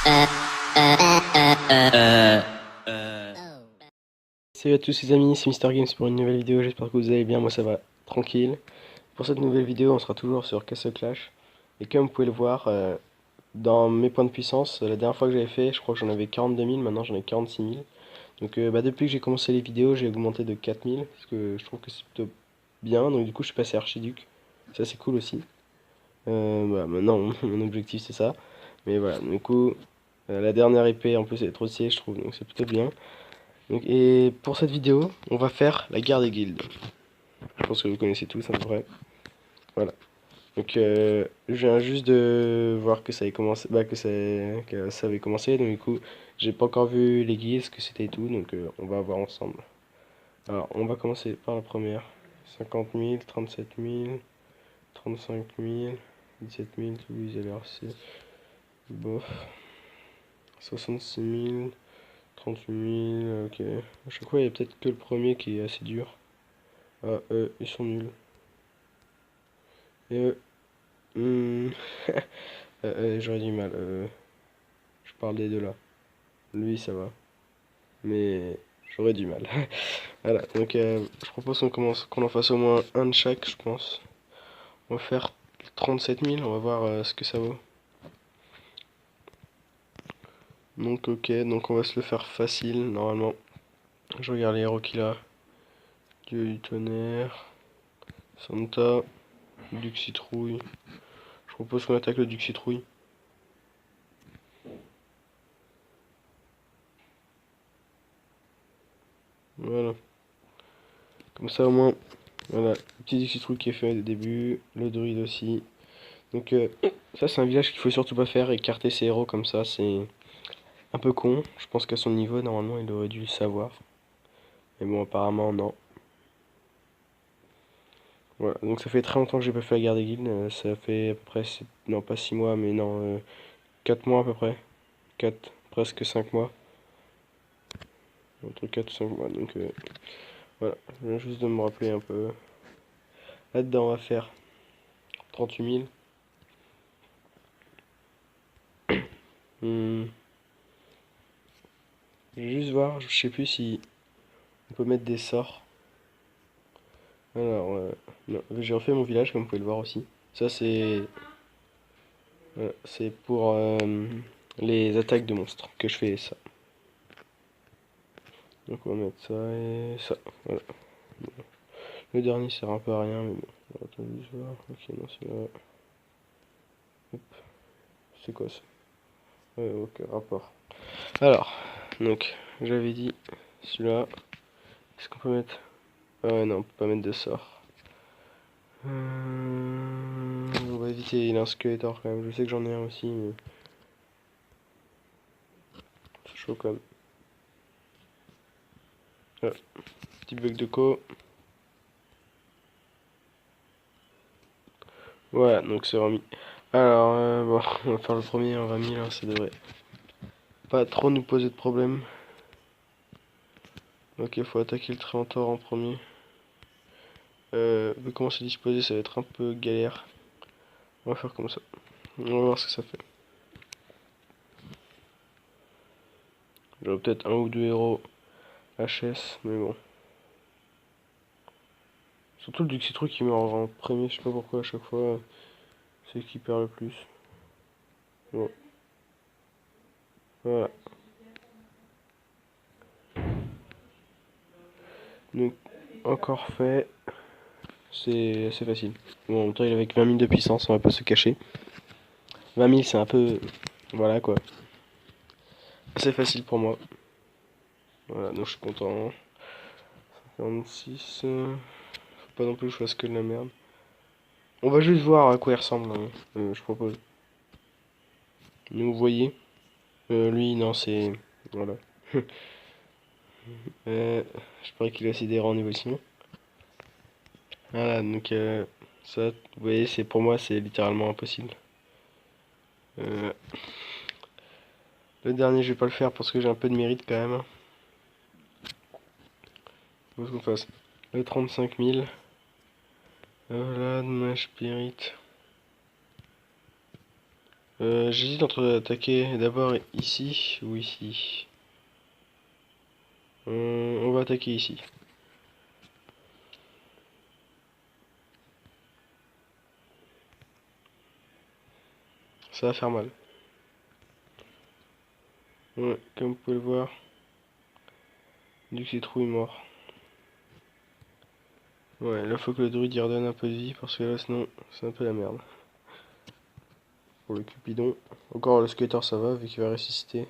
Salut à tous les amis, c'est Mister Games pour une nouvelle vidéo, j'espère que vous allez bien, moi ça va tranquille. Pour cette nouvelle vidéo, on sera toujours sur Castle Clash. Et comme vous pouvez le voir, dans mes points de puissance, la dernière fois que j'avais fait, je crois que j'en avais 42 000, maintenant j'en ai 46 000. Donc depuis que j'ai commencé les vidéos, j'ai augmenté de 4 000, parce que je trouve que c'est plutôt bien, donc du coup je suis passé Archiduc. Ça c'est cool aussi. Maintenant mon objectif c'est ça. Mais voilà, du coup, la dernière épée en plus elle est trop stylée je trouve, donc c'est plutôt bien. Donc, et pour cette vidéo, on va faire la guerre des guildes. Je pense que vous connaissez tous à peu près. Voilà. Donc je viens juste de voir que ça avait commencé, que ça avait commencé. Donc du coup, j'ai pas encore vu les guildes, ce que c'était et tout. Donc on va voir ensemble. Alors, on va commencer par la première. 50 000, 37 000, 35 000, 17 000, tout les LRC. Bof. 66 000, 38 000, ok. À chaque fois, il y a peut-être que le premier qui est assez dur. Ah, ils sont nuls. Et hmm, j'aurais du mal. Je parle des deux là. Lui, ça va. Mais j'aurais du mal. Voilà, donc je propose qu'on en fasse au moins un de chaque, je pense. On va faire 37 000, on va voir ce que ça vaut. Donc ok, donc on va se le faire facile, normalement. Je regarde les héros qu'il a. Dieu du tonnerre. Santa. Duc citrouille. Je propose qu'on attaque le Duc citrouille. Voilà. Comme ça au moins, voilà. Le petit Duc citrouille qui est fait au début. Le druide aussi. Donc ça c'est un village qu'il faut surtout pas faire, écarter ses héros comme ça, c'est un peu con. Je pense qu'à son niveau, normalement, il aurait dû le savoir. Mais bon, apparemment, non. Voilà, donc ça fait très longtemps que j'ai pas fait la guerre des guildes. Ça fait à peu près, non pas 6 mois, mais non, 4 mois à peu près. 4 presque 5 mois. Entre 4 et 5 mois, donc voilà. Je viens juste de me rappeler un peu. Là-dedans, on va faire 38 000. Hmm, je vais juste voir, je sais plus si on peut mettre des sorts. Alors, non, j'ai refait mon village, comme vous pouvez le voir aussi. Ça, c'est pour les attaques de monstres que je fais ça. Donc on va mettre ça et ça. Voilà. Le dernier sert un peu à rien, mais bon. Attendez, je vois. Ok, non, c'est là. Hop. C'est quoi ça? Ouais, ok, rapport. Alors, donc, j'avais dit celui-là. Est-ce qu'on peut mettre. Ah ouais, non, on peut pas mettre de sort. On va éviter, il a un Skeletor quand même. Je sais que j'en ai un aussi, mais c'est chaud quand même. Ah, petit bug de co. Voilà, donc c'est remis. Alors, bon, on va faire le premier en 20 000, hein, ça devrait pas trop nous poser de problème. Ok, faut attaquer le Tréventor en premier. Vu comment c'est disposé, ça va être un peu galère. On va faire comme ça. On va voir ce que ça fait. J'aurais peut-être un ou deux héros HS, mais bon. Surtout le Duc Citrouille qui meurt en premier, je sais pas pourquoi à chaque fois, c'est qui perd le plus. Bon. Voilà. Donc, encore fait. C'est assez facile. Bon, en même temps, il est avec 20 000 de puissance, on va pas se cacher. 20 000, c'est un peu. Voilà quoi. Assez facile pour moi. Voilà, donc je suis content. 46. Faut pas non plus que je fasse que de la merde. On va juste voir à quoi il ressemble, hein, je propose. Mais vous voyez, lui, non, c'est. Voilà. Je parie qu'il a aussi des rangs au niveau sinon. Voilà, donc ça, vous voyez, c'est pour moi, c'est littéralement impossible. Euh, le dernier, je vais pas le faire parce que j'ai un peu de mérite quand même. Faut qu'on fasse le 35 000. Voilà, dommage, spirit. J'hésite entre attaquer d'abord ici ou ici. On va attaquer ici. Ça va faire mal. Ouais, comme vous pouvez le voir, Duxitrouille est mort. Ouais, là faut que le druide y redonne un peu de vie parce que là sinon c'est un peu la merde. Pour le Cupidon. Encore le skater ça va vu qu'il va ressusciter.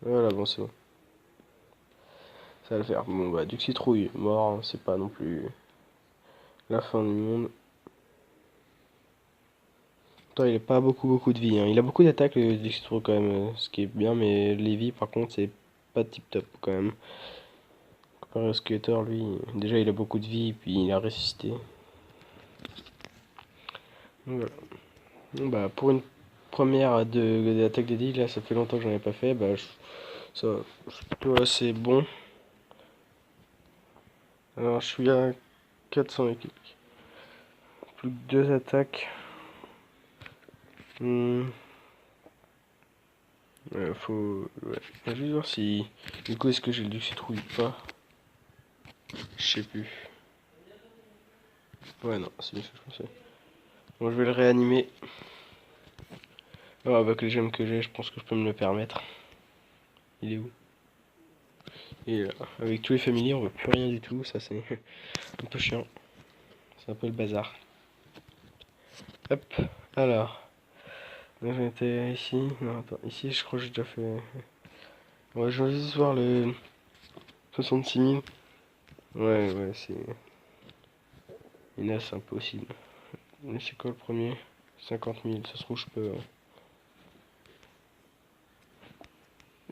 Voilà, bon c'est bon. Ça va le faire. Bon bah Duxitrouille mort, hein, c'est pas non plus la fin du monde. Attends, il a pas beaucoup de vie, hein. Il a beaucoup d'attaques le Duxitrouille quand même, ce qui est bien, mais les vies par contre c'est pas tip top quand même. Comparé au skater, lui, déjà il a beaucoup de vie, puis il a ressuscité. Donc, voilà. Bon, bah, pour une première d'attaque des digues, là, ça fait longtemps que j'en ai pas fait, bah, ça, je suis plutôt assez bon. Alors, je suis à 400 et quelques. Plus que deux attaques. Faut. Ouais. Je vais voir si. Du coup, est-ce que j'ai le Duxitrouille ou pas? Je sais plus. Ouais, non, c'est bien ce que je pensais. Bon, je vais le réanimer. Alors, avec les gemmes que j'ai, je pense que je peux me le permettre. Il est où? Et avec tous les familiers, on veut plus rien du tout. Ça, c'est un peu chiant. C'est un peu le bazar. Hop, alors. Là, j'en étais ici. Non, attends, ici, je crois que j'ai déjà fait. Ouais, je vais juste voir le 66 000. Ouais, c'est. Là, c'est impossible. Mais c'est quoi le premier? 50 000, ça se trouve, je peux.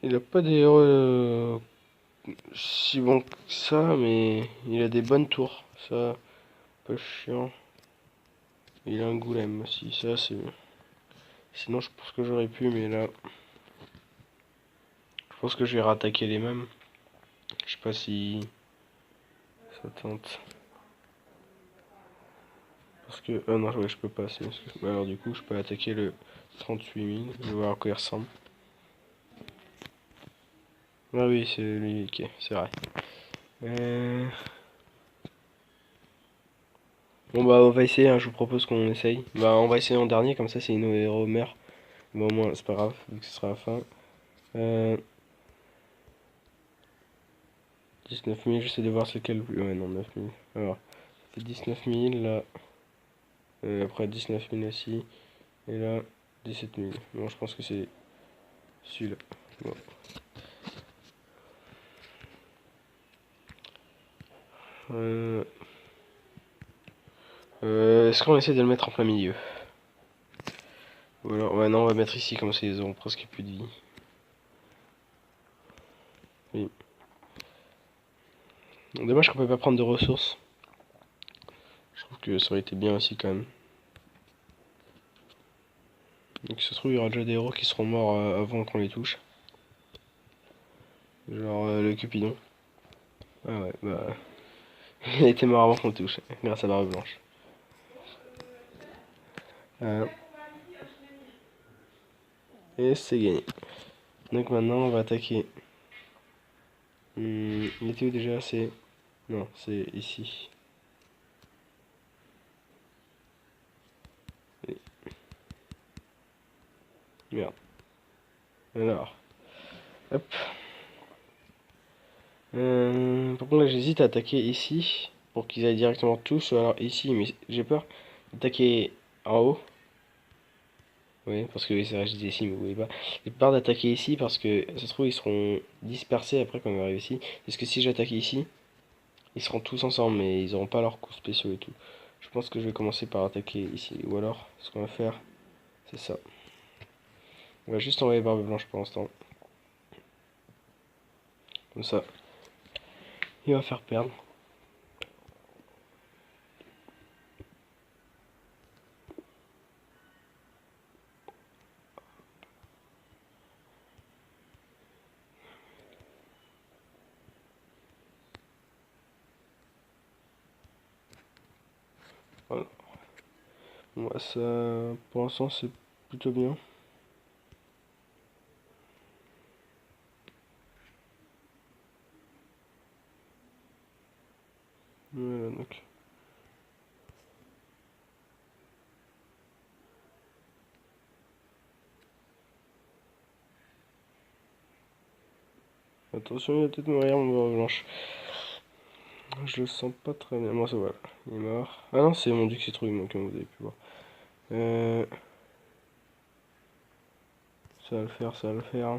Il a pas des héros si bon que ça, mais il a des bonnes tours. Ça, pas chiant. Il a un golem aussi, ça c'est. Sinon, je pense que j'aurais pu, mais là, je pense que je vais rattaquer les mêmes. Je sais pas si ça tente. Parce que. Ah non, ouais, je peux pas. Alors, du coup, je peux attaquer le 38 000. Je vais voir à quoi il ressemble. Ah oui, c'est lui, ok, c'est vrai. Bon, bah, on va essayer, hein, je vous propose qu'on essaye. Bah, on va essayer en dernier, comme ça, si nos héros meurent. Bon, au moins, c'est pas grave, vu que ce sera la fin. 19 000, j'essaie de voir c'est lequel le plus. Ouais, non, 9 000. Alors, c'est 19 000, là. Après 19 000 aussi. Et là, 17 000. Bon, je pense que c'est celui-là. Bon. Euh, Est-ce qu'on essaie de le mettre en plein milieu? Ou alors, ouais, non, on va mettre ici, comme ça ils auront presque plus de vie. Oui. Dommage qu'on peut pas prendre de ressources. Je trouve que ça aurait été bien aussi quand même. Donc ça se trouve, il y aura déjà des héros qui seront morts avant qu'on les touche. Genre le Cupidon. Ah ouais, bah. Il a été mort avant qu'on le touche, grâce à Barbe Blanche. Euh, et c'est gagné. Donc maintenant, on va attaquer. Il était où déjà? C'est. Non, c'est ici. Merde. Alors. Hop. Par contre, là, j'hésite à attaquer ici. Pour qu'ils aillent directement tous. Ou alors ici, mais j'ai peur d'attaquer en haut. Oui, parce que oui, c'est vrai, je dis ici, mais vous voyez pas. J'ai peur d'attaquer ici parce que ça se trouve, ils seront dispersés après quand on arrive ici. Parce que si j'attaque ici, ils seront tous ensemble, mais ils auront pas leurs coups spéciaux et tout. Je pense que je vais commencer par attaquer ici. Ou alors, ce qu'on va faire, c'est ça. On va juste envoyer Barbe Blanche pour l'instant. Comme ça, il va faire perdre. Voilà. Moi, ça, pour l'instant, c'est plutôt bien. Voilà, donc. Attention, il va peut-être mourir mon barbe blanche. Je le sens pas très bien. Moi, ça va. Il est mort. Ah non, c'est mon duc citrouille, comme vous avez pu voir. Ça va le faire, ça va le faire.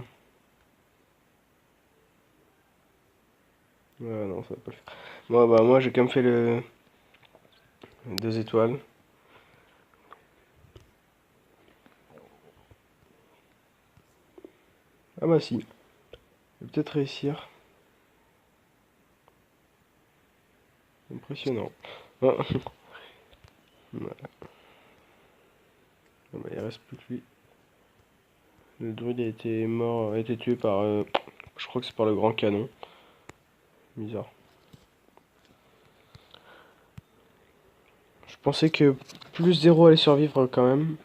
Ouais, non, ça va pas le faire. Bon, bah, moi, j'ai quand même fait le 2 étoiles. Ah bah si, je vais peut-être réussir. Impressionnant. Ah. Voilà. Ah bah, il reste plus que lui. Le druide a été mort, a été tué par, je crois que c'est par le grand canon. Bizarre. Je pensais que plus 0 allait survivre quand même.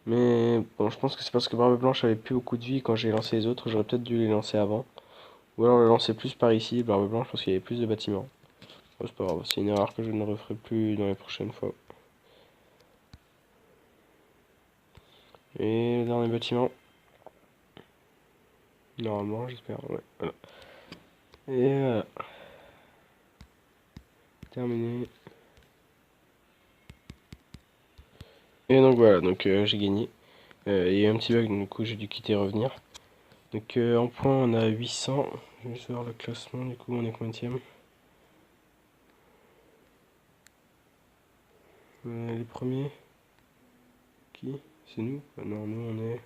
Mais bon, je pense que c'est parce que Barbe Blanche avait plus beaucoup de vie quand j'ai lancé les autres. J'aurais peut-être dû les lancer avant. Ou alors le lancer plus par ici, Barbe Blanche, parce qu'il y avait plus de bâtiments. Bon, c'est pas grave, c'est une erreur que je ne referai plus dans les prochaines fois. Et le dernier bâtiment. Normalement, j'espère. Ouais, voilà. Et voilà. Terminé. Et donc voilà, donc j'ai gagné. Il y a eu un petit bug, donc du coup j'ai dû quitter et revenir. Donc en points on a 800. Je vais juste voir le classement, du coup on est combienième? Les premiers. Qui? C'est nous? Ah non, nous on est...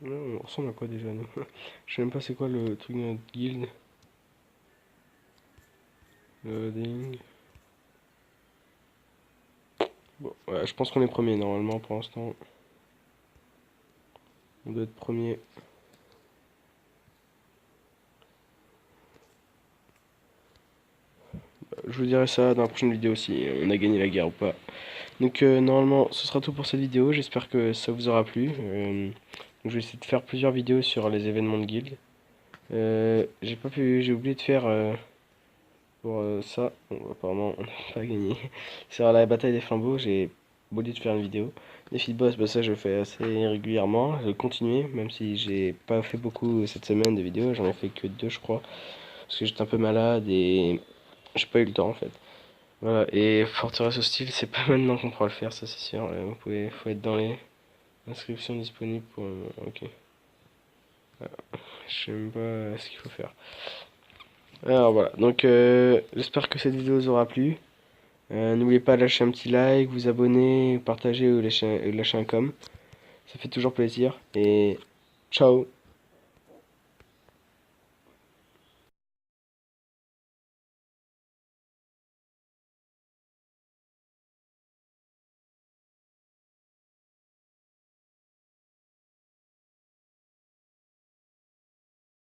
Non, on ressemble à quoi déjà nous? Je sais même pas c'est quoi le truc de notre guilde. Loading. Bon, ouais, je pense qu'on est premier normalement pour l'instant. On doit être premier. Je vous dirai ça dans la prochaine vidéo si on a gagné la guerre ou pas. Donc normalement ce sera tout pour cette vidéo, j'espère que ça vous aura plu. Donc, je vais essayer de faire plusieurs vidéos sur les événements de guild. J'ai oublié de faire pour ça. Bon, apparemment on n'a pas gagné. Sur la bataille des flambeaux, j'ai oublié de faire une vidéo. Défi de boss, bah ça je le fais assez régulièrement. Je vais continuer, même si j'ai pas fait beaucoup cette semaine de vidéos, j'en ai fait que 2 je crois. Parce que j'étais un peu malade et j'ai pas eu le temps en fait. Voilà, et Forteresse Hostile, c'est pas maintenant qu'on pourra le faire, ça c'est sûr. Faut être dans les inscriptions disponibles pour le moment. Ok. Voilà. Je sais même pas ce qu'il faut faire. Alors voilà, donc j'espère que cette vidéo vous aura plu. N'oubliez pas de lâcher un petit like, vous abonner, partager ou lâcher un com. Ça fait toujours plaisir. Et ciao!